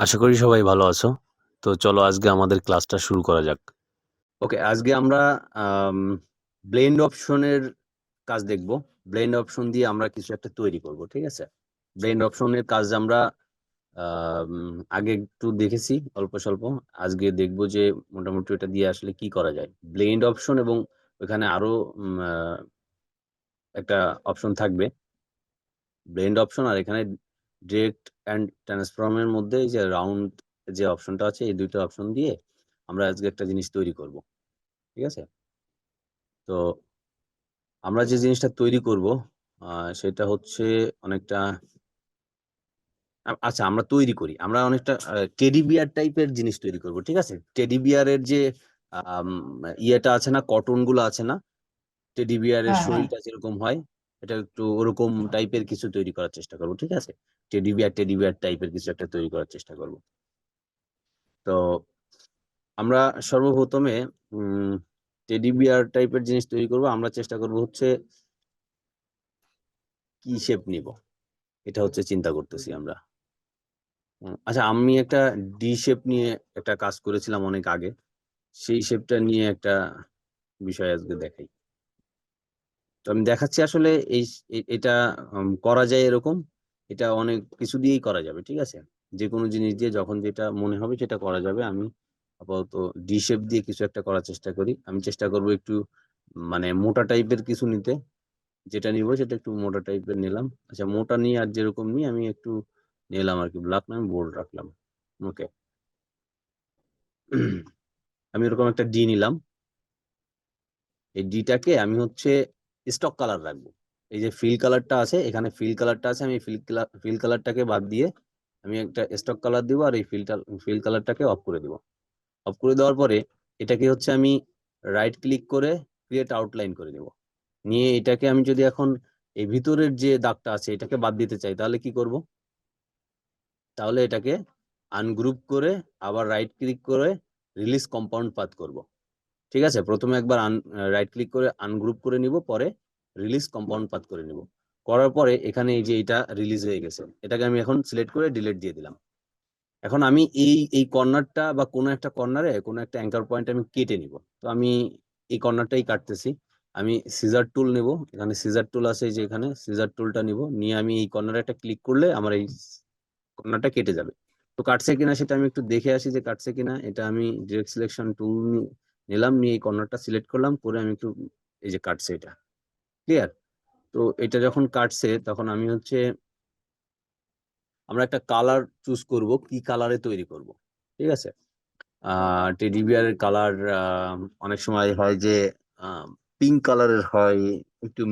আশা করি সবাই ভালো আছো। তো চলো আজকে আমাদের ক্লাসটা শুরু করা যাক। ওকে, আজকে আমরা ব্লেন্ড অপশনের কাজ দেখব। ব্লেন্ড অপশন দিয়ে আমরা কিছু একটা তৈরি করব, ঠিক আছে? ব্লেন্ড অপশনের কাজ আমরা আগে একটু দেখেছি অল্প স্বল্প। আজকে দেখব যে মোটামুটি এটা দিয়ে আসলে কি করা যায়। ব্লেন্ড অপশন এবং ওখানে আরো একটা অপশন থাকবে, ব্লেন্ড অপশন, আর এখানে ডিরেক্ট অ্যান্ড ট্রান্সফর্মের মধ্যে এই যে রাউন্ড যে অপশনটা আছে, এই দুইটা অপশন দিয়ে আমরা আজকে একটা জিনিস তৈরি করব, ঠিক আছে? তো আমরা যে জিনিসটা তৈরি করব সেটা হচ্ছে অনেকটা আচ্ছা, আমরা তৈরি করি, আমরা অনেকটা টেডি বিয়ার টাইপের জিনিস তৈরি করব, ঠিক আছে? টেডি বিয়ারের যে আম, ইয়েটা আছে না, কটন গুলো আছে না, টেডি বিয়ারের হ্যাঁ, হ্যাঁ। শরীরটা যেরকম হয়, এটা একটু ওরকম টাইপের কিছু তৈরি করার চেষ্টা করব, ঠিক আছে? টেডি বিয়ার টাইপের কিছু একটা তৈরি করার চেষ্টা করব। তো আমরা সর্বপ্রথমে উম টেডি বিয়ার টাইপের জিনিস তৈরি করব। আমরা চেষ্টা করব হচ্ছে কি শেপ নিব, এটা হচ্ছে চিন্তা করতেছি আমরা। আচ্ছা, আমি একটা ডি শেপ নিয়ে একটা কাজ করেছিলাম অনেক আগে, সেই শেপটা নিয়ে একটা বিষয় আজকে দেখাই। তো আমি দেখাচ্ছি আসলে এই এটা করা যায় এরকম। এটা অনেক কিছু দিয়েই করা যাবে, ঠিক আছে? যে কোনো জিনিস দিয়ে যখন যেটা মনে হবে সেটা করা যাবে। আমি আপাতত ডি শেপ দিয়ে কিছু একটা করার চেষ্টা করি। আমি চেষ্টা করব একটু মানে মোটা টাইপের কিছু নিতে। যেটা নিব সেটা একটু মোটা টাইপের নিলাম। আচ্ছা, মোটা নিয়ে আর যেরকম নিই আমি একটু নিলাম আর কি, ব্ল্যাক নাম বোল্ড রাখলাম। ওকে, আমি এরকম একটা ডি নিলাম। এই ডিটাকে আমি হচ্ছে স্টক কালার রাখবো। এই যে ফিল কালারটা আছে, এখানে ফিল কালারটা আছে, আমি ফিল কালারটাকে বাদ দিয়ে আমি একটা স্টক কালার দিব, আর এই ফিল কালারটাকে অফ করে দিব। অফ করে দেওয়ার পরে এটাকে হচ্ছে আমি রাইট ক্লিক করে ক্রিয়েট আউটলাইন করে দেব। নিয়ে এটাকে আমি যদি এখন এই ভিতরের যে দাগটা আছে এটাকে বাদ দিতে চাই, তাহলে কি করব? তাহলে এটাকে আনগ্রুপ করে আবার রাইট ক্লিক করে রিলিজ কম্পাউন্ড পাথ করব। ঠিক আছে, প্রথমে একবার রাইট ক্লিক করে আনগ্রুপ করে নিব, পরে রিলিজ কম্পাউন্ড পাথ করে নিব। করার পরে এখানে এই যে এটা রিলিজ হয়ে গেছে, এটাকে আমি এখন সিলেক্ট করে ডিলিট দিয়ে দিলাম। এখন আমি এই এই কর্নারটা বা কোনো একটা কর্নারে কোনো একটা অ্যাঙ্কার পয়েন্ট আমি কেটে নিব। তো আমি এই কর্নারটাই কাটতেছি। আমি সিজার টুল নেব, এখানে সিজার টুল আছে, এই যে এখানে সিজার টুলটা নিব, নিয়ে আমি এই কর্নারে একটা ক্লিক করলে আমার এই কর্নারটা কেটে যাবে। তো কাটছে কিনা সেটা আমি একটু দেখে আসি যে কাটছে কিনা। এটা আমি ডিরেক্ট সিলেকশন টুল নিলাম, নিয়ে এই কর্নারটা সিলেক্ট করলাম, করে আমি একটু এই যে কাটছে, এটা ক্লিয়ার। তো এটা যখন কাটছে তখন আমি হচ্ছে আমরা একটা কালার চুজ করব, কি কালারে তৈরি করব, ঠিক আছে? টেডি বিয়ারের কালার অনেক সময় হয় যে পিঙ্ক কালারের হয়, একটু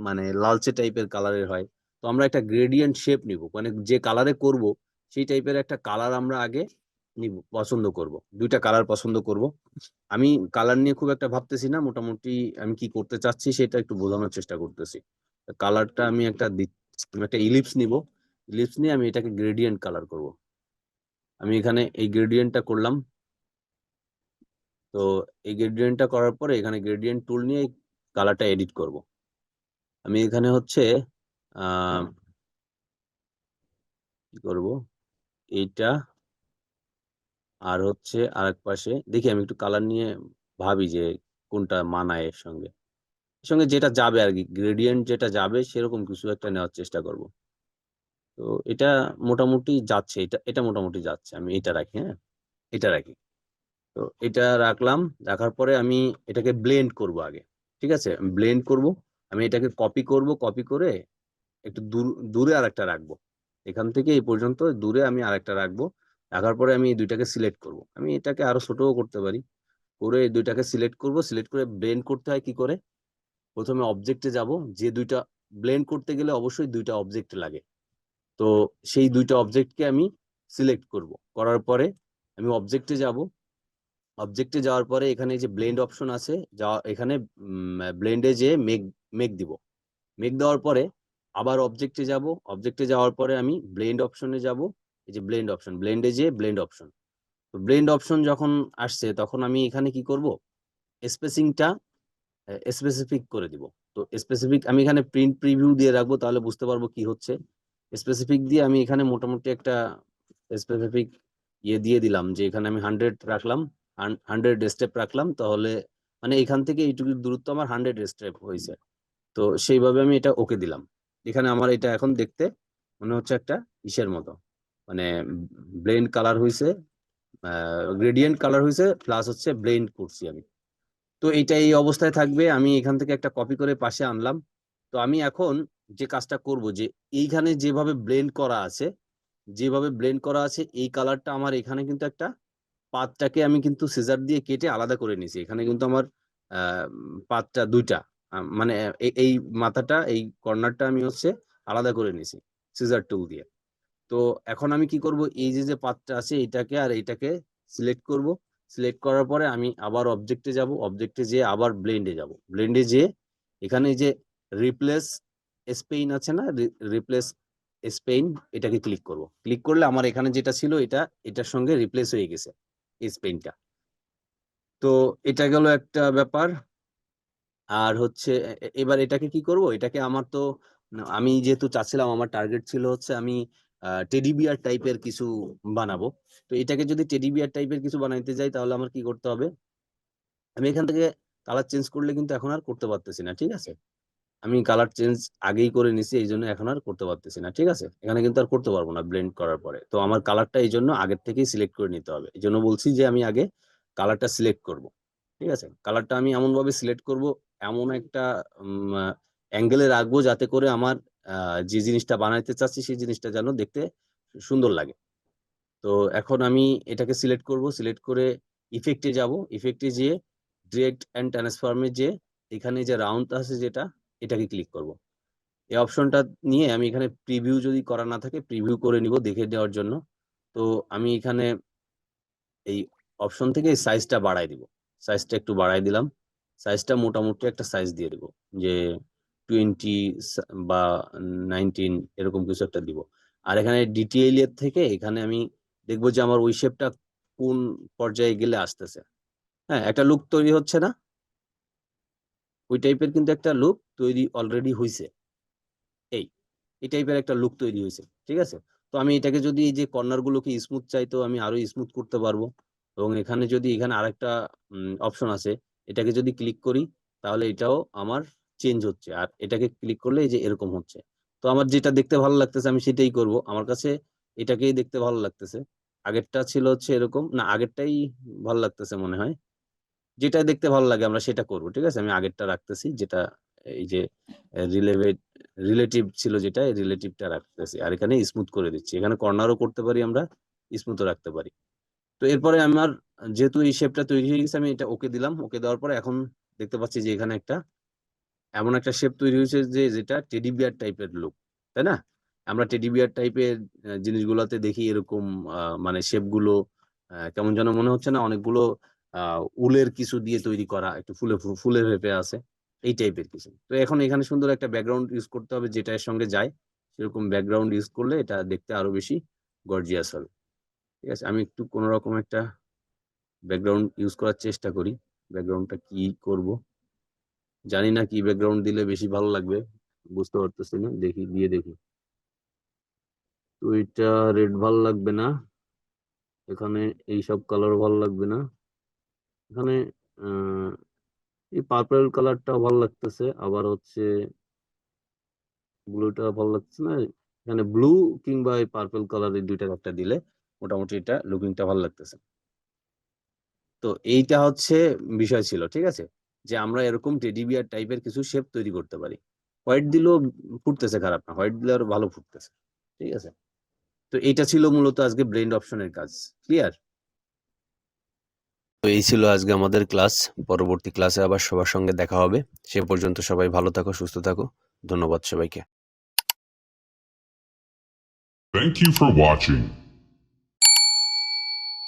মানে লালচে টাইপের কালারের হয়। তো আমরা একটা গ্রেডিয়েন্ট শেপ নিব, মানে যে কালারে করব সেই টাইপের একটা কালার আমরা আগে নিব, পছন্দ করব, দুইটা কালার পছন্দ করব। আমি কালার নিয়ে খুব একটা ভাবতেছি না, মোটামুটি আমি কি করতে চাচ্ছি সেটা একটু বোঝানোর চেষ্টা করতেছি। কালারটা আমি একটা ইলিপস নিব। ইলিপস নিয়ে আমি এটাকে গ্রেডিয়েন্ট কালার করব। আমি এখানে এই গ্রেডিয়েন্টটা করলাম। তো এই গ্রেডিয়েন্টটা করার পরে এখানে গ্রেডিয়েন্ট টুল নিয়ে কালারটা এডিট করব। আমি এখানে হচ্ছে আহ কি করব, এইটা আর হচ্ছে আরেক পাশে দেখি, আমি একটু কালার নিয়ে ভাবি যে কোনটা মানায় এর সঙ্গে, এর সঙ্গে যেটা যাবে আর কি, গ্রেডিয়েন্ট যেটা যাবে সেরকম কিছু একটা নেওয়ার চেষ্টা করব। তো এটা মোটামুটি যাচ্ছে, এটা এটা মোটামুটি যাচ্ছে, আমি এটা রাখি, হ্যাঁ, এটা রাখি। তো এটা রাখলাম, রাখার পরে আমি এটাকে ব্লেন্ড করব আগে, ঠিক আছে? ব্লেন্ড করব। আমি এটাকে কপি করব, কপি করে একটু দূরে আরেকটা রাখবো। এখান থেকে এই পর্যন্ত দূরে আমি আরেকটা রাখবো। রাখার পরে আমি এই দুইটাকে সিলেক্ট করব। আমি এটাকে আরো ছোটও করতে পারি, করে এই দুইটাকে সিলেক্ট করব। সিলেক্ট করে ব্লেন্ড করতে হয় কি করে, প্রথমে অবজেক্টে যাব। যে দুইটা ব্লেন্ড করতে গেলে অবশ্যই দুইটা অবজেক্ট লাগে। তো সেই দুইটা অবজেক্টকে আমি সিলেক্ট করব, করার পরে আমি অবজেক্টে যাব। অবজেক্টে যাওয়ার পরে এখানে যে ব্লেন্ড অপশন আছে, যা এখানে ব্লেন্ডে যে মেঘ মেঘ দিব। মেঘ দেওয়ার পরে আবার অবজেক্টে যাব। অবজেক্টে যাওয়ার পরে আমি ব্লেন্ড অপশনে যাব। এই যে ব্লেন্ড অপশন, ব্লেন্ডে যে ব্লেন্ড অপশন, তো ব্লেন্ড অপশন যখন আসছে তখন আমি এখানে কি করব, স্পেসিংটা স্পেসিফিক করে দিব। তো স্পেসিফিক আমি এখানে প্রিন্ট প্রিভিউ দিয়ে রাখবো, তাহলে বুঝতে পারবো কি হচ্ছে। স্পেসিফিক দিয়ে আমি এখানে মোটামুটি একটা স্পেসিফিক ইয়ে দিয়ে দিলাম যে এখানে আমি 100 রাখলাম, 100 স্টেপ রাখলাম, তাহলে মানে এখান থেকে এইটুকু দূরত্ব আমার 100 স্টেপ হয়েছে। তো সেইভাবে আমি এটা ওকে দিলাম। এখানে আমার এটা এখন দেখতে মনে হচ্ছে একটা ইসের মতো, মানে ব্লেন্ড কালার হয়েছে, গ্রেডিয়েন্ট কালার হয়েছে, প্লাস হচ্ছে ব্লেন্ড করছি আমি। তো এইটা এই অবস্থায় থাকবে। আমি এখান থেকে একটা কপি করে পাশে আনলাম। তো আমি এখন যে কাজটা করব, যে এইখানে যেভাবে ব্লেন্ড করা আছে, এই কালারটা আমার এখানে কিন্তু একটা পাতটাকে আমি কিন্তু সিজার দিয়ে কেটে আলাদা করে নিছি। এখানে কিন্তু আমার পাতটা দুইটা, মানে এই মাথাটা, এই কর্নারটা আমি হচ্ছে আলাদা করে নিছি সিজার টুল দিয়ে। তো এখন আমি কি করব, এই যে যে পাতটা আছে এইটাকে আর এইটাকে সিলেক্ট করব। সিলেক্ট করার পরে আমি আবার অবজেক্টে যাব, অবজেক্টে যেয়ে আবার ব্লেন্ডে যাব, ব্লেন্ডে যেয়ে এখানে যে রিপ্লেস স্পেইন আছে না, রিপ্লেস স্পেইন, এটাকে ক্লিক করব। ক্লিক করলে আমার এখানে যেটা ছিল এটা এটার সঙ্গে রিপ্লেস হয়ে গেছে এই স্পেইনটা। তো এটা গেল একটা ব্যাপার। আর হচ্ছে এবার এটাকে কি করব, এটাকে আমার তো আমি যেহেতু চাচ্ছিলাম, আমার টার্গেট ছিল হচ্ছে আমি টেডি বিয়ার টাইপের কিছু বানাবো। তো এটাকে যদি টেডি বিয়ার টাইপের কিছু বানাইতে যাই, তাহলে আমার কি করতে হবে, আমি এখান থেকে কালার চেঞ্জ করলে কিন্তু এখন আর করতে পারতেছি না, ঠিক আছে। আমি কালার চেঞ্জ আগেই করে নিছি, এই জন্য এখন আর করতে পারতেছি না, ঠিক আছে। এখানে কিন্তু আর করতে পারবো না ব্লেন্ড করার পরে। তো আমার কালারটা এই জন্য আগের থেকেই সিলেক্ট করে নিতে হবে। এই জন্য বলছি যে আমি আগে কালারটা সিলেক্ট করব, ঠিক আছে। কালারটা আমি এমন ভাবে সিলেক্ট করব, এমন একটা অ্যাঙ্গেলে রাখবো যাতে করে আমার যে জিনিসটা বানাইতে চাচ্ছি সেই জিনিসটা যেন দেখতে সুন্দর লাগে। তো এখন আমি এটাকে সিলেক্ট করব, সিলেক্ট করে ইফেক্টে যাব, ইফেক্টে যেয়ে ডিরেক্ট অ্যান্ড ট্রান্সফর্মে যে এখানে যে রাউন্ড আছে যেটা, এটাকে ক্লিক করব। এই অপশনটা নিয়ে আমি এখানে প্রিভিউ যদি করা না থাকে প্রিভিউ করে নিব দেখে দেওয়ার জন্য। তো আমি এখানে এই অপশন থেকে সাইজটা বাড়াই দিব, সাইজটা একটু বাড়াই দিলাম। সাইজটা মোটামুটি একটা সাইজ দিয়ে দিব, যে 20 বা 19 এরকম কিছু একটা দিব। আর এখানে ডিটেইল এর থেকে এখানে আমি দেখবো যে আমার ওই শেপটা কোন পর্যায়ে গেলে আসতেছে। হ্যাঁ, একটা লুক তৈরি হচ্ছে না, ওই টাইপের কিন্তু একটা লুক তৈরি অলরেডি হয়েছে। এই এই টাইপের একটা লুক তৈরি হয়েছে, ঠিক আছে। তো আমি এটাকে যদি এই যে কর্নার গুলোকে স্মুথ চাই, তো আমি আরো স্মুথ করতে পারবো। এবং এখানে যদি এখানে আরেকটা অপশন আছে, এটাকে যদি ক্লিক করি তাহলে এটাও আমার চেঞ্জ হচ্ছে, আর এটাকে ক্লিক করলে এই যে এরকম হচ্ছে। তো আমার যেটা দেখতে ভালো লাগতেছে আমি সেটাই করব। আমার কাছে এটাকেই দেখতে ভালো লাগতেছে। আগেরটা ছিল হচ্ছে এরকম না, আগেরটাই ভালো লাগতেছে মনে হয়। যেটা দেখতে ভালো লাগে আমরা সেটা করব, ঠিক আছে। আমি আগেরটা রাখতেছি, যেটা এই যে রিলেভেট রিলেটিভ ছিল, যেটা রিলেটিভটা রাখতেছি, আর এখানে স্মুথ করে দিচ্ছি। এখানে কর্নারও করতে পারি আমরা, স্মুথও রাখতে পারি। তো এরপরে আমার যেহেতু এই শেপটা তৈরি হয়ে গেছে, আমি এটা ওকে দিলাম। ওকে দেওয়ার পরে এখন দেখতে পাচ্ছি যে এখানে একটা এমন একটা শেপ তৈরি হয়েছে যে যেটা টেডি বিয়ার টাইপের লুক, তাই না। আমরা টেডি বিয়ার টাইপের জিনিসগুলোতে দেখি এরকম মানে শেপ গুলো কেমন যেন মনে হচ্ছে না, অনেকগুলো উলের কিছু দিয়ে তৈরি করা, একটু ফুলের ভেপে আছে, এই টাইপের কিছু। তো এখন এখানে সুন্দর একটা ব্যাকগ্রাউন্ড ইউজ করতে হবে যেটা এর সঙ্গে যায়, সেরকম ব্যাকগ্রাউন্ড ইউজ করলে এটা দেখতে আরো বেশি গর্জিয়াস হবে, ঠিক আছে। আমি একটু কোন রকম একটা ব্যাকগ্রাউন্ড ইউজ করার চেষ্টা করি। ব্যাকগ্রাউন্ডটা কি করব জানি না, কি ব্যাকগ্রাউন্ড দিলে বেশি ভালো লাগবে বুঝতে পারতেছি না, দেখি দিয়ে দেখি। তো এটা রেড ভালো লাগবে না, এখানে এইসব কালার ভালো লাগবে না, এখানে আহ এই পার্পল কালারটা ভালো লাগতেছে, আবার হচ্ছে ব্লুটা ভালো লাগছে না। এখানে ব্লু কিংবা এই পার্পল কালার, এই দুইটার একটা দিলে মোটামুটি এটা লুকিংটা ভালো লাগতেছে। তো এইটা হচ্ছে বিষয় ছিল, ঠিক আছে, যে আমরা এরকম টেডি বিয়ার টাইপের কিছু শেপ তৈরি করতে পারি। হোয়াইট দিলেও ফুটতেছে, খারাপ না, হোয়াইট দিলে আরো ভালো ফুটতেছে, ঠিক আছে। তো এইটা ছিল মূলত আজকে ব্লেন্ড অপশনের কাজ। ক্লিয়ার? তো এই ছিল আজকে আমাদের ক্লাস। পরবর্তী ক্লাসে আবার সবার সঙ্গে দেখা হবে। সে পর্যন্ত সবাই ভালো থাকো, সুস্থ থাকো। ধন্যবাদ সবাইকে। Thank you for watching.